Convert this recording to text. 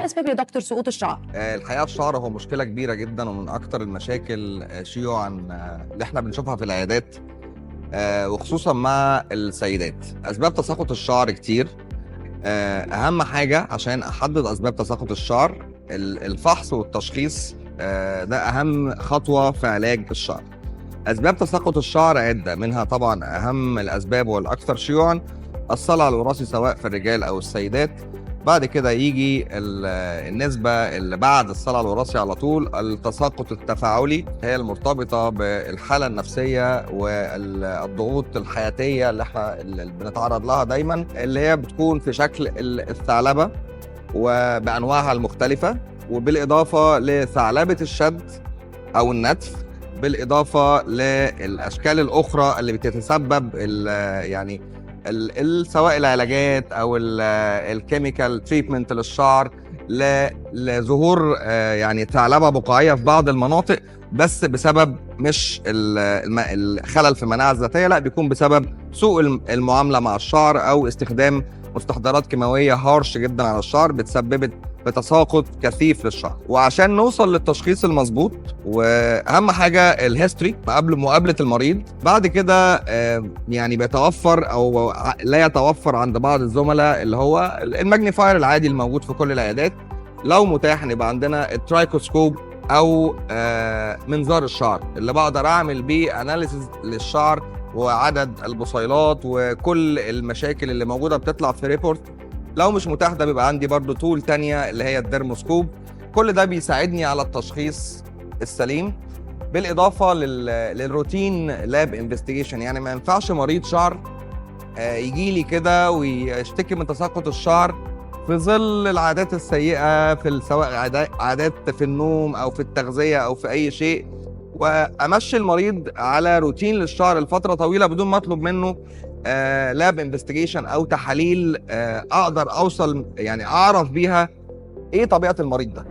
الاسباب يا دكتور سقوط الشعر؟ الحقيقه الشعر هو مشكله كبيره جدا ومن اكتر المشاكل شيوعا اللي احنا بنشوفها في العيادات، وخصوصا مع السيدات. اسباب تساقط الشعر كتير. اهم حاجه عشان احدد اسباب تساقط الشعر الفحص والتشخيص. ده اهم خطوه في علاج الشعر. اسباب تساقط الشعر عده، منها طبعا اهم الاسباب والاكثر شيوعا الصلع الوراثي سواء في الرجال او السيدات. بعد كده يجي النسبة اللي بعد الصلع الوراثي على طول التساقط التفاعلي، هي المرتبطة بالحالة النفسية والضغوط الحياتية اللي بنتعرض لها دايما، اللي هي بتكون في شكل الثعلبة وبأنواعها المختلفة، وبالإضافة لثعلبة الشد أو النتف، بالإضافة للأشكال الأخرى اللي بتتسبب يعني سواء العلاجات او الكيميكال تريتمنت للشعر لظهور يعني ثعلبه بقعيه في بعض المناطق، بس بسبب مش الخلل في المناعه الذاتيه، لا بيكون بسبب سوء المعامله مع الشعر او استخدام مستحضرات كيماويه هارش جدا على الشعر بتسببت بتساقط كثيف للشعر. وعشان نوصل للتشخيص المظبوط، واهم حاجه الهيستوري قبل مقابله المريض. بعد كده يعني بيتوفر او لا يتوفر عند بعض الزملاء اللي هو الماجنيفاير العادي الموجود في كل العيادات. لو متاح نبقى عندنا الترايكوسكوب او منظار الشعر اللي بقدر اعمل بيه اناليسيز للشعر وعدد البصيلات وكل المشاكل اللي موجوده بتطلع في ريبورت. لو مش متاح ده بيبقى عندي برضو تول تانية اللي هي الديرموسكوب. كل ده بيساعدني على التشخيص السليم، بالاضافه للروتين لاب انفستيجيشن. يعني ما ينفعش مريض شعر يجي لي كده ويشتكي من تساقط الشعر في ظل العادات السيئه سواء عادات في النوم او في التغذيه او في اي شيء، وامشي المريض على روتين للشعر لفتره طويله بدون ما اطلب منه لاب انفستيجيشن او تحاليل اقدر اوصل يعني اعرف بيها ايه طبيعه المريض ده.